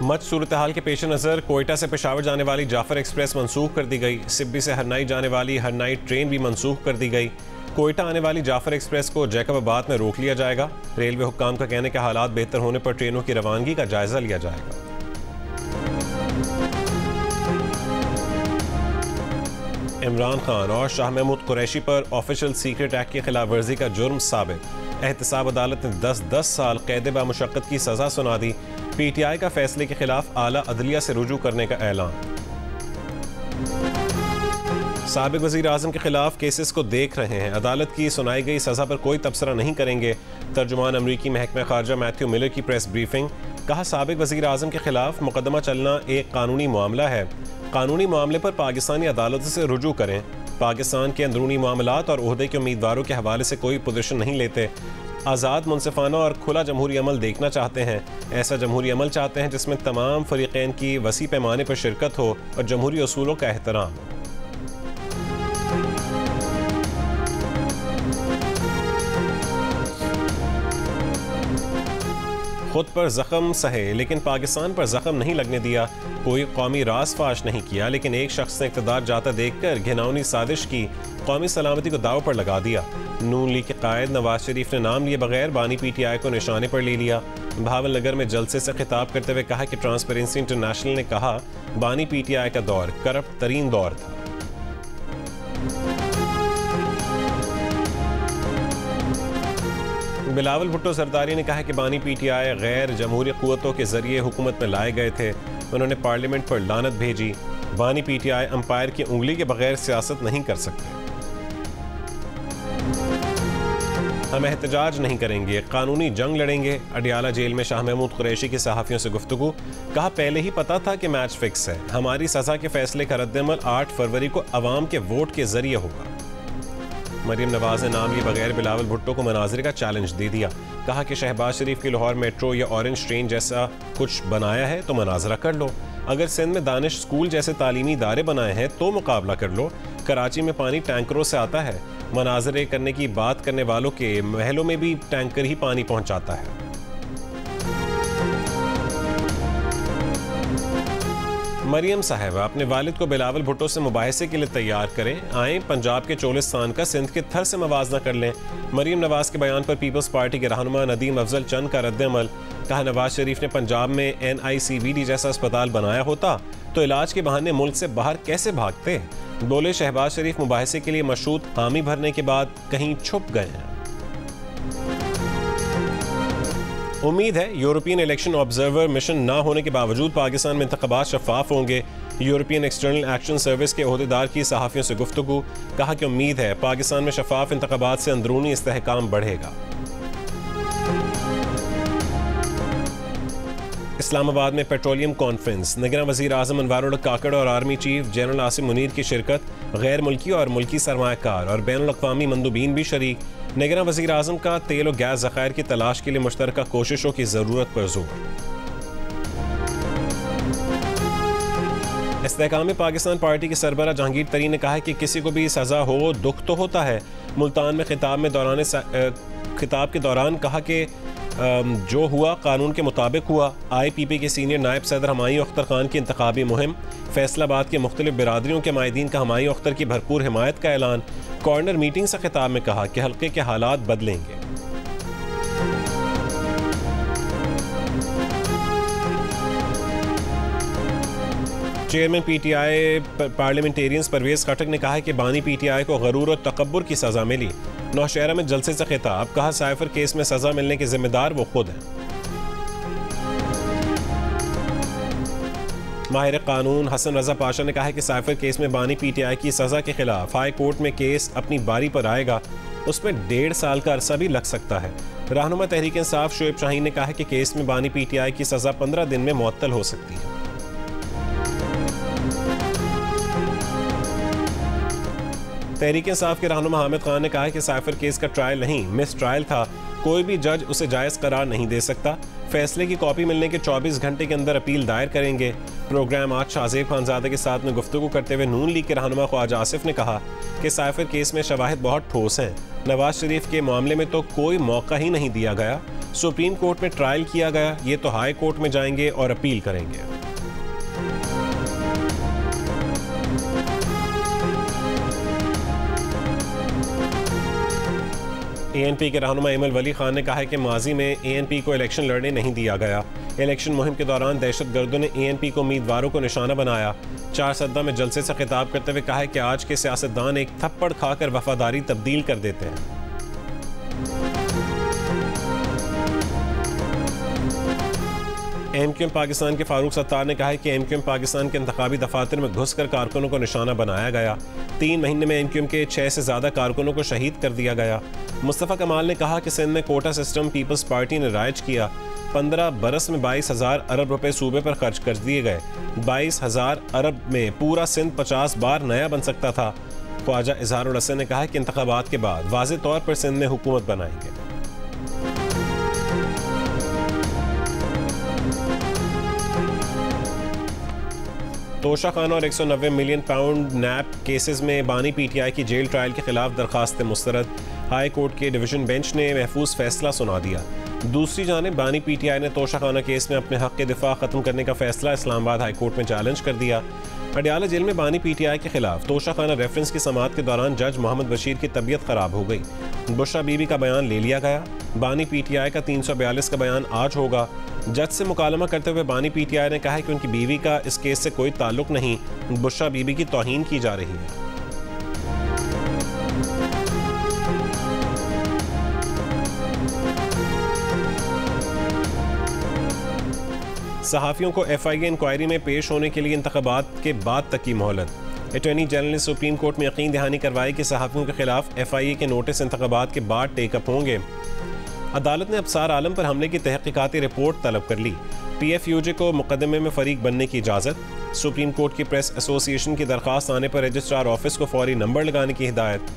Much सूरत हाल के पेश नज़र कोयटा से पेशावर जाने वाली जाफर एक्सप्रेस मनसूख कर दी गई। सिब्बी से हरनाई जाने वाली हरनाई ट्रेन भी मनसूख कर दी गई। कोयटा आने वाली जाफर एक्सप्रेस को जैकबाबाद में रोक लिया जाएगा। रेलवे हुक्काम का कहने के हालात बेहतर होने पर ट्रेनों की रवानगी का जायजा लिया जाएगा। इमरान खान और शाह महमूद कुरैशी पर ऑफिशियल सीक्रेट एक्ट की खिलाफ वर्जी का जुर्म साबित। एहतसाब अदालत ने 10 साल कैद बामुशक्कत की सजा सुना दी। PTI का फैसले के खिलाफ आला अदलिया से रुजू करने का ऐलान। साबिक वज़ीर आज़म के खिलाफ केसेस को देख रहे हैं, अदालत की सुनाई गई सजा पर कोई तबसरा नहीं करेंगे। तर्जुमान अमरीकी महकमा खारजा मैथ्यू मिलर की प्रेस ब्रीफिंग। कहा, साबिक वज़ीर आज़म के खिलाफ मुकदमा चलना एक कानूनी मामला है। कानूनी मामले पर पाकिस्तानी अदालतों से रुजू करें। पाकिस्तान के अंदरूनी मामलात और ओहदे के उम्मीदवारों के हवाले से कोई पोजीशन नहीं लेते। आज़ाद, मुनसिफाना और खुला जमहूरी अमल देखना चाहते हैं। ऐसा जमहूरी अमल चाहते हैं जिसमें तमाम फरीक़ैन की वसी पैमाने पर शिरकत हो और जमहूरी असूलों का एहतराम हो। खुद पर जख्म सहे लेकिन पाकिस्तान पर जख्म नहीं लगने दिया। कोई कौमी राज फाश नहीं किया लेकिन एक शख्स ने इक़्तिदार जाता देखकर घिनौनी साजिश की, कौमी सलामती को दाव पर लगा दिया। नून लीग के कायद नवाज शरीफ ने नाम लिए बगैर बानी PTI को निशाने पर ले लिया। भावल नगर में जलसे से खिताब करते हुए कहा कि ट्रांसपेरेंसी इंटरनेशनल ने कहा बानी PTI का दौर करप्ट तरीन दौर था। बिलावल भुट्टो जरदारी ने कहा कि बानी PTI गैर जमहूरी क़ुव्वतों के जरिए हुकूमत में लाए गए थे। उन्होंने पार्लियामेंट पर लानत भेजी। बानी PTI अंपायर की उंगली के बगैर सियासत नहीं कर सकते। हम एहतजाज नहीं करेंगे, कानूनी जंग लड़ेंगे। अडियाला जेल में शाह महमूद कुरैशी की सहाफ़ियों से गुफ्तगू। कहा, पहले ही पता था कि मैच फिक्स है। हमारी सज़ा के फैसले का रद्दअमल 8 फरवरी को अवाम के वोट के जरिए होगा। मरीम नवाज ने नाम लिए बगैर बिलावल भुट्टो को मनाजरे का चैलेंज दे दिया। कहा कि शहबाज शरीफ की लाहौर मेट्रो या ऑरेंज ट्रेन जैसा कुछ बनाया है तो मनाजरा कर लो। अगर सिंध में दानिश स्कूल जैसे तालीमी इदारे बनाए हैं तो मुकाबला कर लो। कराची में पानी टैंकरों से आता है। मनाजरे करने की बात करने वालों के महलों में भी टैंकर ही पानी पहुंचाता है। मरियम साहिबा अपने वालिद को बिलावल भुट्टो से मुबाहिसे के लिए तैयार करें। आएँ पंजाब के चोलिस्तान का सिंध के थर से मवाजना कर लें। मरियम नवाज के बयान पर पीपल्स पार्टी के रहनुमा नदीम अफजल चंद का रद्दअमल। कहा, नवाज शरीफ ने पंजाब में NICVD जैसा अस्पताल बनाया होता तो इलाज के बहाने मुल्क से बाहर कैसे भागते। बोले, शहबाज शरीफ मुबाहिसे के लिए मशरूत हामी भरने के बाद कहीं छुप गए हैं। उम्मीद है यूरोपियन इलेक्शन ऑब्जर्वर मिशन ना होने के बावजूद पाकिस्तान में इंतखाबात शफाफ होंगे। यूरोपियन एक्सटर्नल एक्शन सर्विस के ओहदेदार की सहाफ़ियों से गुफ्तगू। कहा कि उम्मीद है पाकिस्तान में शफाफ इंतखाबात से अंदरूनी इस्तेहकाम बढ़ेगा। इस्लामाबाद में पेट्रोलियम कॉन्फ्रेंस। निगरान वज़ीर आज़म अनवारुल काकड़ और army chief general Asim Munir की शिरकत। गैर मुल्की और मुल्की सरमायाकार और बैनुल अक़वामी मंदूबीन भी शरीक। निगरान वज़ीर आज़म का तेल और गैस ज़खायर की तलाश के लिए मुश्तरका कोशिशों की ज़रूरत पर जोर। इस्तेहकाम पाकिस्तान पार्टी के सरबराह जहांगीर तरीन ने कहा है कि किसी को भी सज़ा हो दुख तो होता है। मुल्तान में खिताब के दौरान कहा कि जो हुआ कानून के मुताबिक हुआ। IPP के सीनियर नायब सदर हमायूं अख्तर खान की इंतखाबी मुहिम। फैसलाबाद के मुख्तलिफ बिरादरियों के माहिदीन का हमायूं अख्तर की भरपूर हिमायत का ऐलान। कॉर्नर मीटिंग से खिताब में कहा कि हल्के के हालात बदलेंगे। चेयरमैन PTI पार्लियामेंटेरियंस परवेज खटक ने कहा है कि बानी PTI को गरूर और तकब्बुर की सज़ा मिली। नौशहरा में जलसे से खिताब। कहा, साइफर केस में सज़ा मिलने के जिम्मेदार वो खुद हैं। माहिर कानून हसन रजा पाशा ने कहा है कि साइफर केस में बानी PTI की सज़ा के खिलाफ हाई कोर्ट में केस अपनी बारी पर आएगा। उसमें 1.5 साल का अरसा भी लग सकता है। रहनुमा तहरीक इंसाफ शोएब शाहीन ने कहा है कि केस में बानी PTI की सज़ा 15 दिन में मुअत्तल हो सकती है। तहरीक इंसाफ के रहनुमा हामिद खान ने कहा कि साइफर केस का ट्रायल नहीं मिस ट्रायल था। कोई भी जज उसे जायज़ करार नहीं दे सकता। फैसले की कॉपी मिलने के 24 घंटे के अंदर अपील दायर करेंगे। प्रोग्राम आज शाहजेब खानजादे के साथ में गुफ्तगू करते हुए नून लीग के रहनुमा ख्वाजा आसिफ ने कहा कि साइफर केस में शवाहिद बहुत ठोस हैं। नवाज शरीफ के मामले में तो कोई मौका ही नहीं दिया गया। सुप्रीम कोर्ट में ट्रायल किया गया, ये तो हाई कोर्ट में जाएंगे और अपील करेंगे। ANP के रहनुमा इमल वली खान ने कहा है कि माजी में ANP को इलेक्शन लड़ने नहीं दिया गया। इलेक्शन मुहिम के दौरान दहशतगर्दों ने ANP को उम्मीदवारों को निशाना बनाया। 4 सद्दा में जलसे से खिताब करते हुए कहा है कि आज के सियासतदान एक थप्पड़ खाकर वफादारी तब्दील कर देते हैं। MQM पाकिस्तान के फारूक सत्तार ने कहा है कि MQM पाकिस्तान के इंतखाबी दफातर में घुसकर कारकुनों को निशाना बनाया गया। 3 महीने में MQM के 6 से ज़्यादा कारकुनों को शहीद कर दिया गया। मुस्तफ़ा कमाल ने कहा कि सिंध में कोटा सिस्टम पीपल्स पार्टी ने राइज किया। 15 बरस में 22,000 अरब रुपए सूबे पर खर्च कर दिए गए। 22,000 अरब में पूरा सिंध 50 बार नया बन सकता था। ख्वाजा इजहारुल हसन ने कहा कि इंतखाबात के बाद वाज़ेह तौर पर सिंध में हुकूमत बनाएंगे। तोशा खान और 190 मिलियन पाउंड नैप केसेस में बानी PTI की जेल ट्रायल के खिलाफ दरखास्त मुस्तरद। हाई कोर्ट के डिवीजन बेंच ने महफूज फैसला सुना दिया। दूसरी जानिब बानी PTI ने तोशा खाना केस में अपने हक के दिफा ख़त्म करने का फैसला इस्लामाबाद हाई कोर्ट में चैलेंज कर दिया। अडियाला जेल में बानी PTI के खिलाफ तोशा खाना रेफरेंस की समाअत के दौरान जज मोहम्मद बशीर की तबीयत ख़राब हो गई। बुशरा बीबी का बयान ले लिया गया। बानी PTI का 342 का बयान आज होगा। जज से मुकालमा करते हुए बानी PTI ने कहा है कि उनकी बीवी का इस केस से कोई ताल्लुक नहीं, बुशरा बीबी की तौहीन की जा रही है। सहाफ़ियों को FIA इंक्वायरी में पेश होने के लिए इंतखाबात के बाद तक की मोहलत। अटॉर्नी जनरल ने सुप्रीम कोर्ट में यकीन दहानी करवाई कि सहाफ़ियों के खिलाफ FIA के नोटिस इंतखाबात के बाद टेकअप होंगे। अदालत ने अफसार आलम पर हमले की तहकीकाती रिपोर्ट तलब कर ली। PFUJ को मुकदमे में फरीक बनने की इजाज़त। सुप्रीम कोर्ट की प्रेस एसोसिएशन की दरख्वास्त आने पर रजिस्ट्रार ऑफिस को फौरी नंबर लगाने की हिदायत।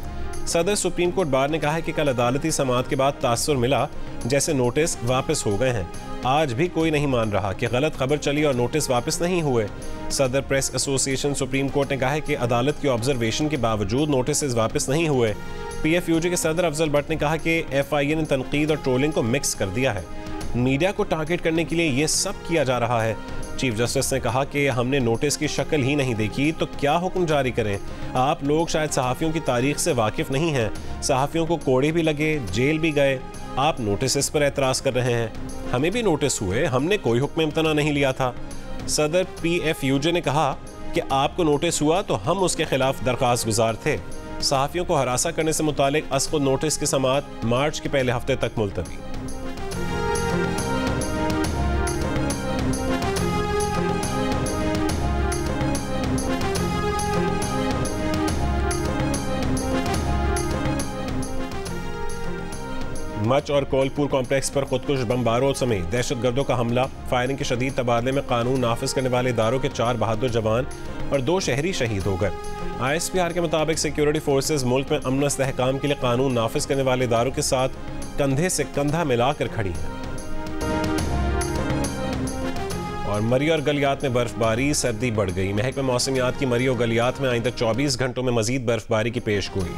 सदर सुप्रीम कोर्ट बार ने कहा है कि कल अदालती समाअत के बाद तासुर मिला जैसे नोटिस वापस हो गए हैं। आज भी कोई नहीं मान रहा कि गलत खबर चली और नोटिस वापस नहीं हुए। सदर प्रेस एसोसिएशन सुप्रीम कोर्ट ने कहा है कि अदालत की ऑब्जर्वेशन के बावजूद नोटिस वापस नहीं हुए। PFUJ के सदर अफजल भट्ट ने कहा कि FIA ने तनकीद और ट्रोलिंग को मिक्स कर दिया है। मीडिया को टारगेट करने के लिए ये सब किया जा रहा है। चीफ जस्टिस ने कहा कि हमने नोटिस की शक्ल ही नहीं देखी तो क्या हुक्म जारी करें। आप लोग शायद सहाफ़ियों की तारीख से वाकिफ़ नहीं हैं। सहाफ़ियों को कोड़े भी लगे, जेल भी गए, आप नोटिस पर एतराज़ कर रहे हैं। हमें भी नोटिस हुए, हमने कोई हुक्म इम्तना नहीं लिया था। सदर PFUJ ने कहा कि आपको नोटिस हुआ तो हम उसके खिलाफ दरख्वास्त गुजार थे। सहाफ़ियों को हरासा करने से मुतालिक असख़ुद नोटिस की समाअत मार्च के पहले हफ्ते तक मुलतवी। मच और कोलपुर कॉम्प्लेक्स पर खुदकुश बमबारों समेत दहशतगर्दों का हमला। फायरिंग के शदीद तबादले में कानून नाफिज करने वाले इदारों के 4 बहादुर जवान और 2 शहरी शहीद हो गए। ISPR के मुताबिक सिक्योरिटी फोर्सेज मुल्क में अमन इस्तेहकाम के लिए कानून नाफिज करने वाले इदारों के साथ कंधे से कंधा मिलाकर खड़ी है। और मरी और गलियात में बर्फबारी, सर्दी बढ़ गई। महकमा मौसमियात की मरी और गलियात में आइंदा 24 घंटों में मजीद बर्फबारी की पेशगोई।